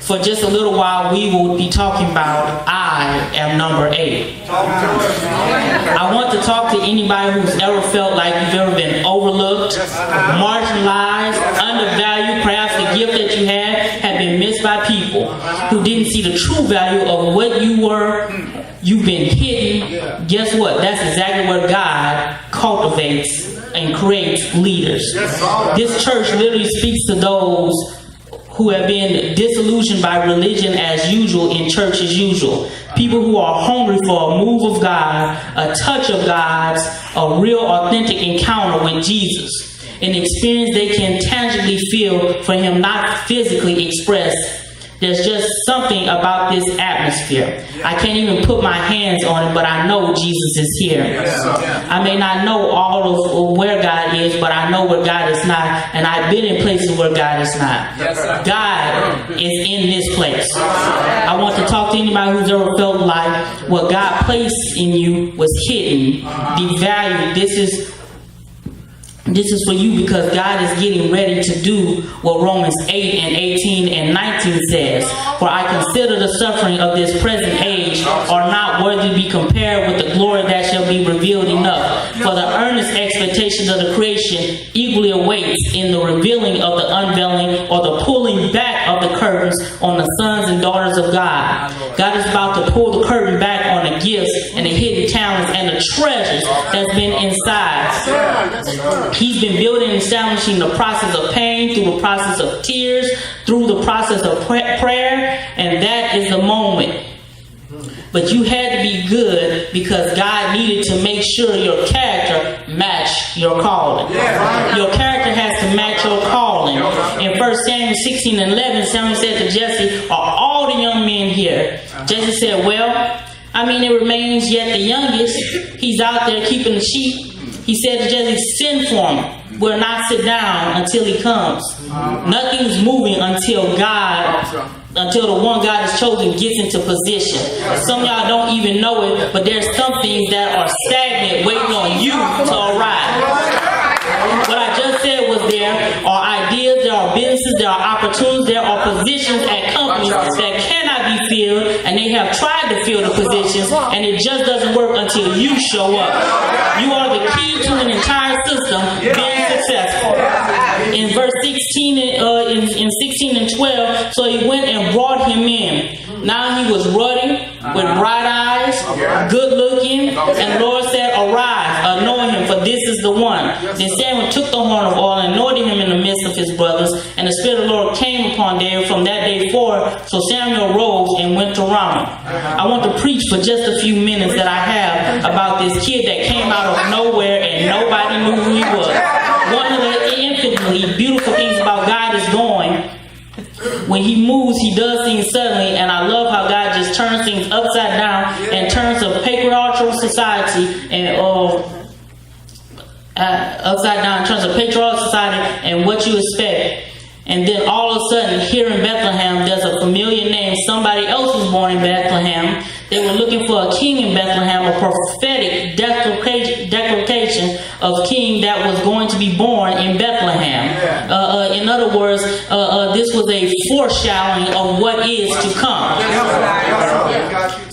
for just a little while, we will be talking about I am number 8. I want to talk to anybody who's ever felt like you've ever been overlooked, marginalized, undervalued. Perhaps the gift that you had been missed by people who didn't see the true value of what you were. You've been hidden. Guess what? That's exactly where God cultivates and creates leaders. This church literally speaks to those who have been disillusioned by religion as usual in church as usual. People who are hungry for a move of God, a touch of God's, a real authentic encounter with Jesus. An experience they can tangibly feel for Him, not physically expressed. There's just something about this atmosphere. I can't even put my hands on it, but I know Jesus is here. I may not know all of where God is, but I know where God is not. And I've been in places where God is not. God is in this place. I want to talk to anybody who's ever felt like what God placed in you was hidden, devalued. This is for you because God is getting ready to do what Romans 8 and 18 and 19 says. For I consider the suffering of this present age are not worthy to be compared with the glory that shall be revealed enough. For the earnest expectation of the creation equally awaits in the revealing of the unveiling or the pulling back of the curtains on the sons and daughters of God. God is about to pull the curtain back on the gifts and the hidden talents and the treasures that's been inside. He's been building and establishing the process of pain through the process of tears, through the process of prayer, and that is the moment. But you had to be good because God needed to make sure your character matched your calling. Your character has to match your calling. In 1 Samuel 16 and 11, Samuel said to Jesse, are all the young men here? Jesse said, well, it remains yet the youngest. He's out there keeping the sheep. He said to Jesse, send for him. We'll not sit down until he comes. Nothing's moving until the one God has chosen gets into position. Some of y'all don't even know it, but there's some things that are stagnant waiting on you to arrive. What I just said was there are ideas, there are businesses, there are opportunities, there are positions at companies that cannot be filled, and they have tried to fill the positions, and it just doesn't work until you show up. You are the key to an entire system being successful. In verse 16, in 16 and 12, so he went and brought him in. Now he was ruddy, with bright eyes, good looking, and the Lord said, arise, anoint him, for this is the one. Then Samuel took the horn of oil and anointed him in the midst of his brothers, and the Spirit of the Lord came upon David from that day forward. So Samuel rose and went to Ramah. I want to preach for just a few minutes that I have about this kid that came out of nowhere and nobody knew who he was. One of the infinitely beautiful things about God is going, when he moves, he does things suddenly, and I love how God just turns things upside down in terms of patriarchal society and upside down in terms of patriarchal society and what you expect. And then all of a sudden, here in Bethlehem, there's a familiar name. Somebody else was born in Bethlehem. They were looking for a king in Bethlehem, a prophetic declaration of king that was going to be born in Bethlehem. In other words, this was a foreshadowing of what is to come.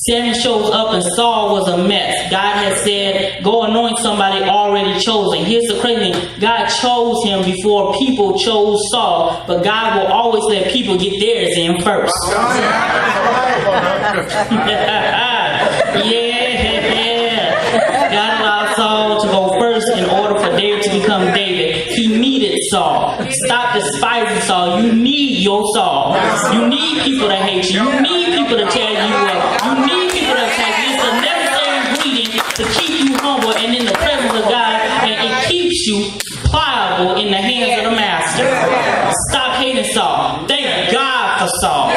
Samuel shows up and Saul was a mess. God had said, go anoint somebody already chosen. Here's the crazy thing. God chose him before people chose Saul, but God will always let people get theirs in first. God allowed Saul to go first in order for David to become David. He needed Saul. Stop despising Saul. You need your Saul. You need people to hate you. You need people to tear you up. You need people to attack you. It's a necessary ingredient to keep you humble and in the presence of God, and it keeps you pliable in the hands of the master. Stop hating Saul. Thank God for Saul.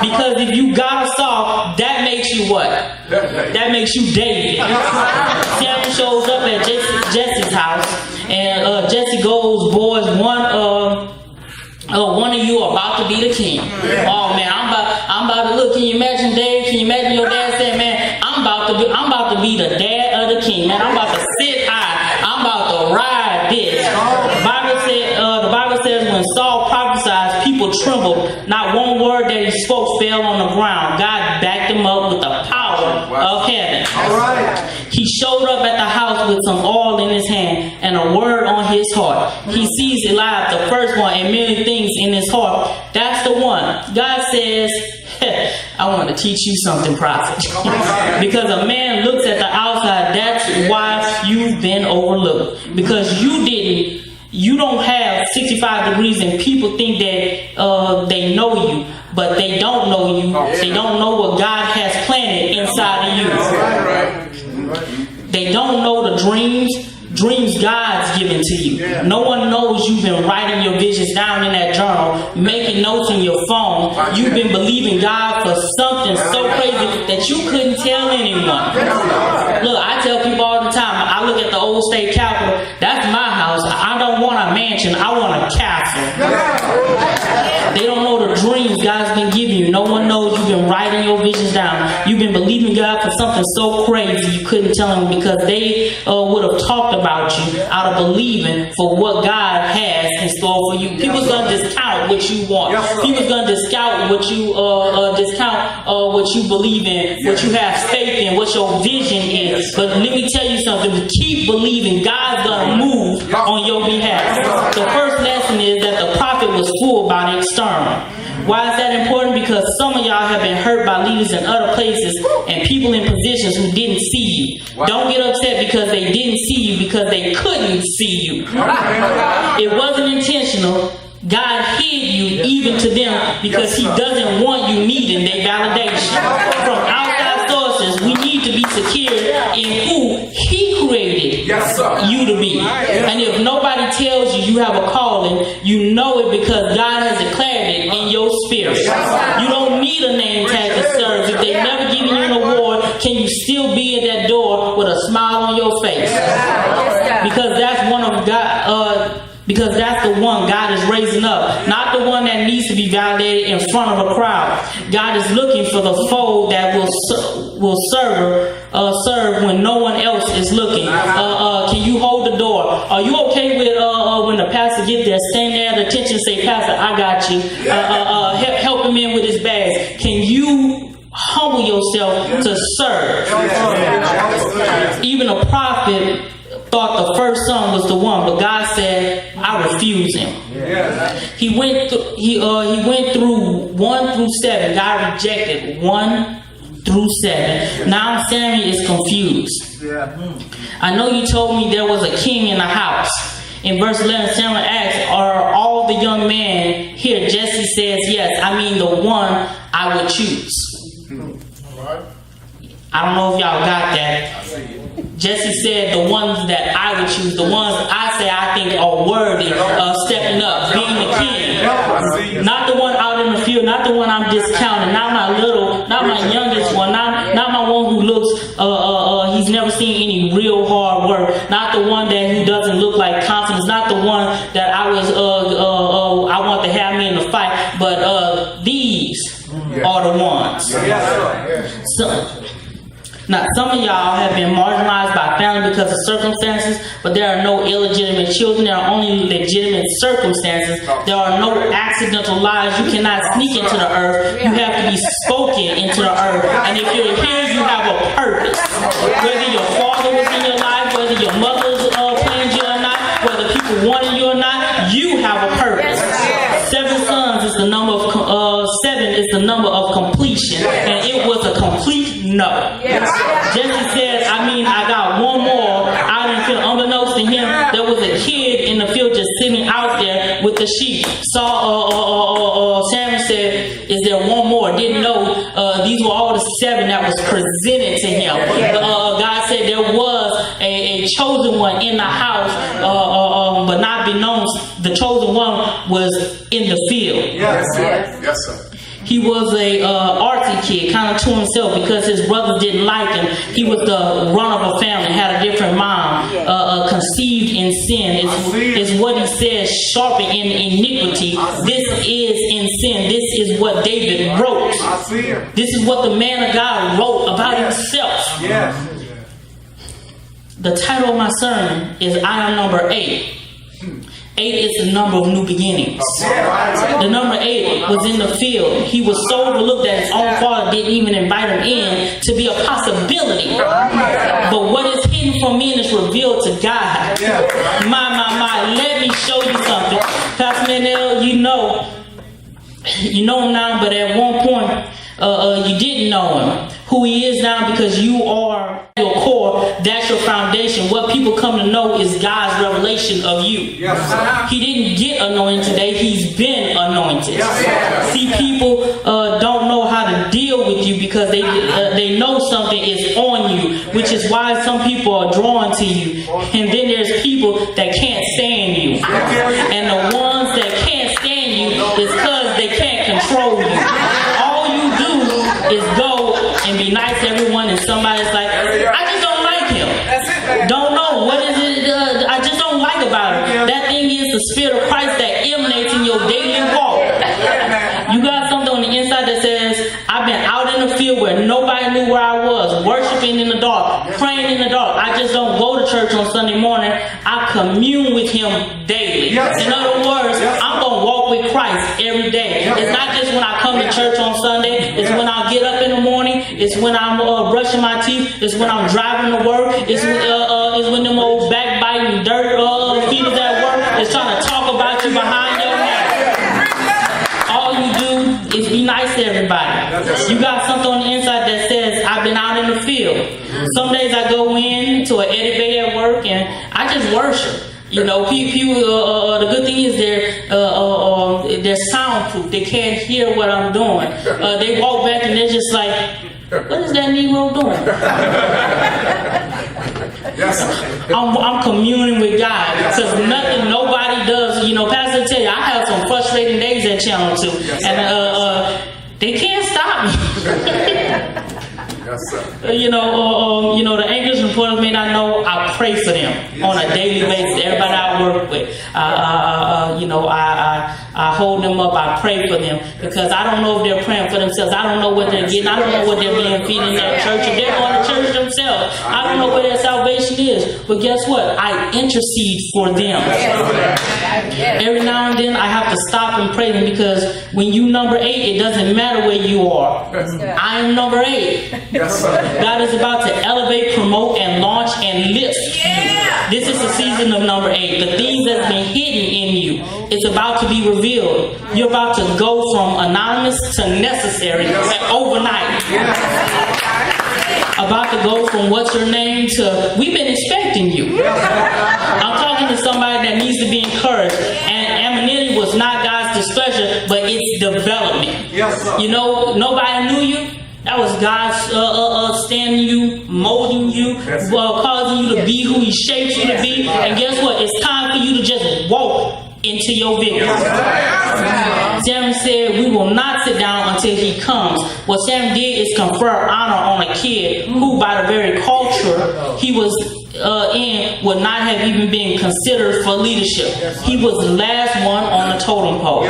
Because if you got a Saul, that makes you what? That makes you David. Samuel shows up at Jesse's house, and Jesse goes, boys, one of you are about to be the king. Oh man, I'm about to look. Can you imagine Dave? Can you imagine your dad saying, man, I'm about to be the dad of the king. Man, I'm about to sit high. I'm about to ride this. The Bible says when Saul prophesied, people people trembled. Not one word that he spoke fell on the ground. God backed him up with the power of heaven. All right. He showed up at the house with some oil in his hand and a word on his heart. He sees Eliab, the first one, and many things in his heart. That's the one. God says, I want to teach you something, prophet. Because a man looks at the outside, that's why you've been overlooked. Because you don't have 65 degrees and people think that they know you, but they don't know you. They don't know what God has planted inside of you. They don't know the dreams God's given to you. No one knows you've been writing your visions down in that journal, making notes in your phone. You've been believing God for something so crazy that you couldn't tell anyone. Look, I tell people all the time, I look at the old state capitol, that's my house. I don't want a mansion, I want a castle. They don't know the dreams God's been giving you. No one knows you've been writing your visions down. You've been believing God for something so crazy you couldn't tell them, because they would have talked about you out of believing for what God has in store for you. People's gonna discount what you want. People's gonna discount what you what you believe in, what you have faith in, what your vision is. But let me tell you something. Keep believing God's gonna move on your behalf. The first lesson is that the prophet was fooled by the external. Why is that important? Because some of y'all have been hurt by leaders in other places and people in positions who didn't see you. Don't get upset because they didn't see you, because they couldn't see you. It wasn't intentional. God hid you even to them because he doesn't want you needing their validation. From outside sources, we need to be secure in who he created you to be. And if nobody tells you you have a calling, you know it because God has declared it in your spirit. You don't need a name tag to serve. If they've never given you an award, can you still be at that door with a smile on your face? Because that's one of God. Because that's the one God is raising up, not the one that needs to be validated in front of a crowd. God is looking for the fold that will serve when no one else is looking. Can you hold the door? Are you okay with when the pastor gets there, stand there at attention, say, Pastor, I got you. Help him in with his bags. Can you humble yourself to serve? Even a prophet thought the first son was the one, but God said, I refuse him. He went through 1 through 7. God rejected 1 through 7. Now Samuel is confused. I know you told me there was a king in the house. In verse 11, Samuel asks, are all the young men here? Jesse says, yes. I mean the one I would choose. I don't know if y'all got that. Jesse said the ones that I would choose, the ones I say I think are worthy of stepping up, being the king. Not the one out in the field, not the one I'm discounting, not my youngest one, not my one who looks, he's never seen any real hard work, not the one that who doesn't look like confidence, not the one that I want to have me in the fight, but these are the ones. Now, some of y'all have been marginalized by family because of circumstances, but there are no illegitimate children. There are only legitimate circumstances. There are no accidental lives. You cannot sneak into the earth. You have to be spoken into the earth. And if you're here, you have a purpose. Whether your father was in your life, whether your mother's planned you or not, whether people wanted you or not, you have a purpose. 7 sons is the number of 7 is the number of completion, and it was a complete no. Jesse said, I got one more out in the field. Unbeknownst to him, there was a kid in the field just sitting out there with the sheep. Samuel said, is there one more? Didn't know these were all the 7 that was presented to him. God said there was a chosen one in the house, but not be known. The chosen one was in the field. Yes, sir. He was a artsy kid, kind of to himself because his brothers didn't like him. He was the run of a family, had a different mom, conceived in sin. Is what he says, sharpened in iniquity. This is in sin. This is what David wrote. This is what the man of God wrote about himself. The title of my sermon is I am number 8. 8 is the number of new beginnings. The number 8 was in the field. He was so overlooked that his own father didn't even invite him in to be a possibility. But what is hidden from men is revealed to God. My, let me show you something. Pastor Manel, you know him now, but at one point, you didn't know him. Who he is now, because you are your core, that's your foundation. What people come to know is God's revelation of you. He didn't get anointed today, he's been anointed. See, people don't know how to deal with you because they know something is on you, which is why some people are drawn to you. And then there's people that can't stand you. And the ones that can't stand you is because they can't control you. All you do is go and be nice to everyone, and somebody's like, I just don't like him. Don't know. What is it I just don't like about him? That thing is the Spirit of Christ that emanates in your daily walk. You got something on the inside that says, I've been out in the field where nobody knew where I was, worshiping in the dark, praying in the dark. I just don't go to church on Sunday morning. I commune with him daily. In other words, I'm going to walk with Christ every day. It's not just when I come to church on Sunday. It's when I get up in the morning. It's when I'm brushing my teeth. It's when I'm driving to work. It's when them old backbiting dirt feeders at work is trying to talk about you behind your back. All you do is be nice to everybody. You got something on the inside that says, I've been out in the field. Some days I go in to an Eddie Bay at work and I just worship. You know, people. The good thing is they're soundproof. They can't hear what I'm doing. They walk back and they're just like, "What is that Negro doing?" I'm communing with God because nobody does. You know, Pastor tell you, I have some frustrating days at Channel 2, and they can't stop me. You know, the anchors reporters may not know, I pray for them on a daily basis. Everybody I work with, I hold them up. I pray for them because I don't know if they're praying for themselves. I don't know what they're getting. I don't know what they're being fed in their church. If they're going to church themselves, I don't know where their salvation is. But guess what? I intercede for them. Every now and then I have to stop and pray them because when you number 8, it doesn't matter where you are. I'm number 8. God is about to elevate, promote, and launch and lift you. This is the season of number 8. The things that's been hidden in you, it's about to be revealed. You're about to go from anonymous to necessary overnight. About to go from what's your name to we've been expecting you. I'm talking to somebody that needs to be encouraged. And anonymity was not God's displeasure, but it's development. You know, nobody knew you. That was God standing you, molding you, causing you to be who He shaped you to be. And guess what? It's time for you to just walk into your victory. Samuel said, we will not sit down until he comes. What Samuel did is confer honor on a kid who, by the very culture he was in, would not have even been considered for leadership. He was the last one on the totem pole.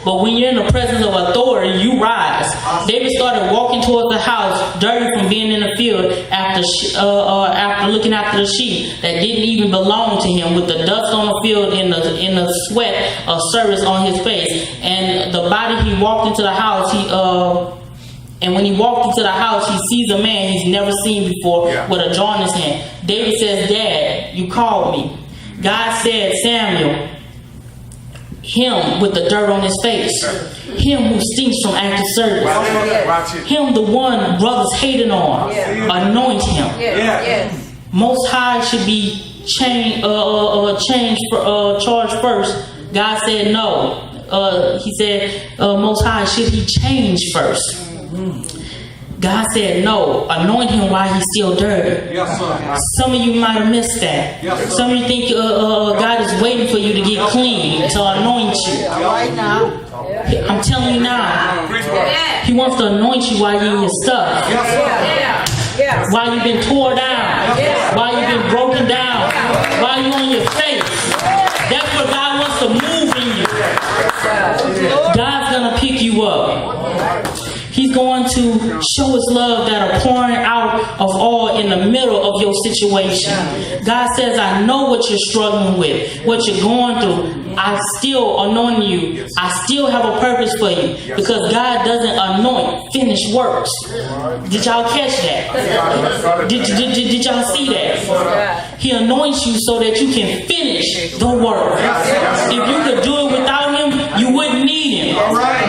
But when you're in the presence of authority, you rise. David started walking towards the house, dirty from being in the field, after looking after the sheep that didn't even belong to him, with the dust on the field in the sweat of service on his face. And the body he walked into the house, and when he walked into the house, he sees a man he's never seen before with a jar in his hand. David says, Dad, you called me. God said, Samuel, him with the dirt on his face, him who stinks from active service, him the one brothers hated on, anoint him. Most High should be charged first. God said no. He said, Most High, should he change first? God said no. Anoint him while he's still dirty. Some of you might have missed that. Some of you think God is waiting for you to get clean to anoint you. I'm telling you now, He wants to anoint you while you're in your stuff. While you've been tore down, while you've been broken down, while you're on your face. That's where God wants to move in you. God's gonna pick you up. He's going to show his love that are pouring out of all in the middle of your situation. God says, I know what you're struggling with, what you're going through. I still anoint you. I still have a purpose for you, because God doesn't anoint finished works. Did y'all catch that? Did y'all see that? He anoints you so that you can finish the work. If you could do it without him, you wouldn't need him.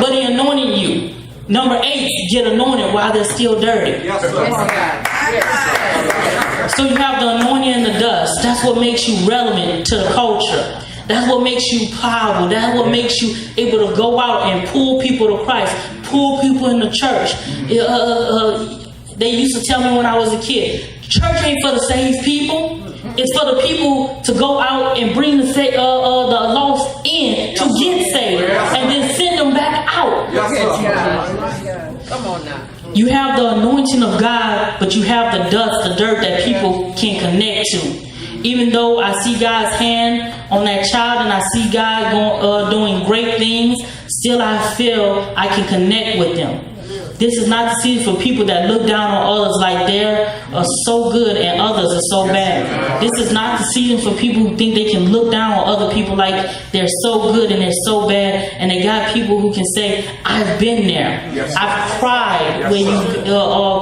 But he anointed you. Number 8, get anointed while they're still dirty. So you have the anointing and the dust. That's what makes you relevant to the culture. That's what makes you powerful. That's what makes you able to go out and pull people to Christ, pull people in the church. They used to tell me when I was a kid, church ain't for the saved people. It's for the people to go out and bring the lost in to get saved, and then send them back out. Come on now. You have the anointing of God, but you have the dust, the dirt that people can connect to. Even though I see God's hand on that child and I see God doing great things, still I feel I can connect with them. This is not the season for people that look down on others like they're so good and others are so bad. This is not the season for people who think they can look down on other people like they're so good and they're so bad. And they got people who can say, I've been there. I've cried where you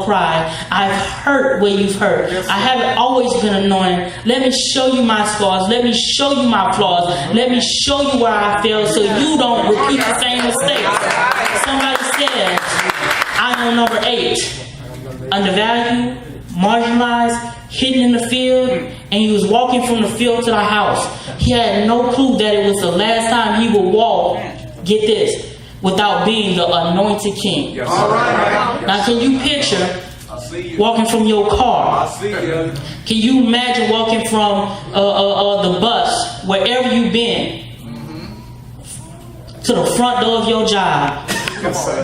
cried. I've hurt where you've hurt. I haven't always been anointed. Let me show you my scars. Let me show you my flaws. Let me show you where I failed so you don't repeat the same mistakes. Somebody said, I am number 8, undervalued, marginalized, hidden in the field, and he was walking from the field to the house. He had no clue that it was the last time he would walk, get this, without being the anointed king. Now can you picture walking from your car? Can you imagine walking from the bus, wherever you've been, to the front door of your job,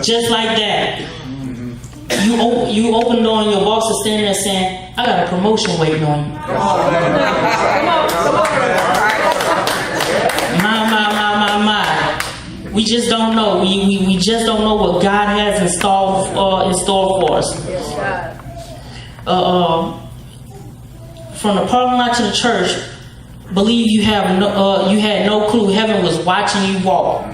just like that? You open the door and your boss is standing there saying, I got a promotion waiting on you. My. We just don't know. We just don't know what God has in store for us. From the parking lot to the church, believe you had no clue heaven was watching you walk.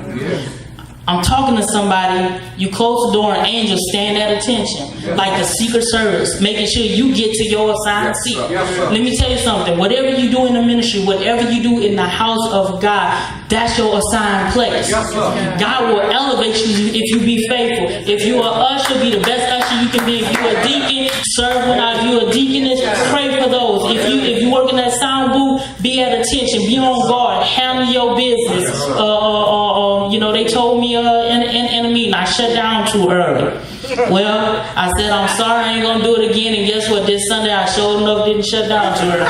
I'm talking to somebody, you close the door and angels stand at attention, like the Secret Service, making sure you get to your assigned seat. Let me tell you something, whatever you do in the ministry, whatever you do in the house of God, that's your assigned place. God will elevate you if you be faithful. If you're an usher, be the best usher you can be. If you're a deacon, serve when if you're a deaconess, pray for those. If you work in that sound booth, be at attention, be on guard, handle your business. They told me in a meeting I shut down too early. Well, I said I'm sorry, I ain't gonna do it again, and guess what? This Sunday I sure enough didn't shut down too early.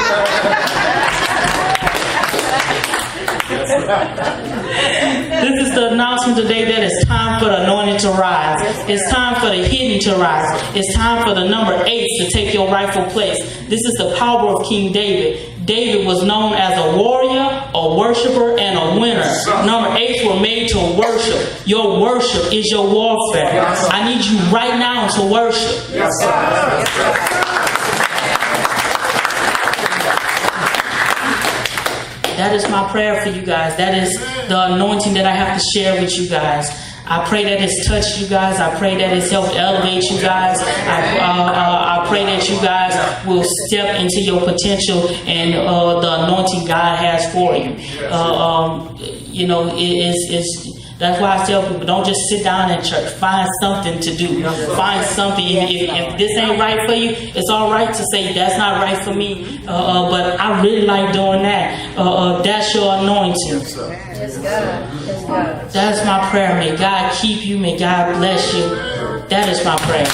This is the announcement today that it's time for the anointing to rise. It's time for the hidden to rise. It's time for the number 8 to take your rightful place. This is the power of King David. David was known as a warrior, a worshiper, and a winner. Number 8 were made to worship. Your worship is your warfare. I need you right now to worship. Yes, sir. That is my prayer for you guys. That is the anointing that I have to share with you guys. I pray that it's touched you guys. I pray that it's helped elevate you guys. I pray that you guys will step into your potential and the anointing God has for you. That's why I tell people, don't just sit down in church. Find something to do. Find something. If this ain't right for you, it's all right to say, that's not right for me. But I really like doing that. That's your anointing. That's my prayer. May God keep you. May God bless you. That is my prayer.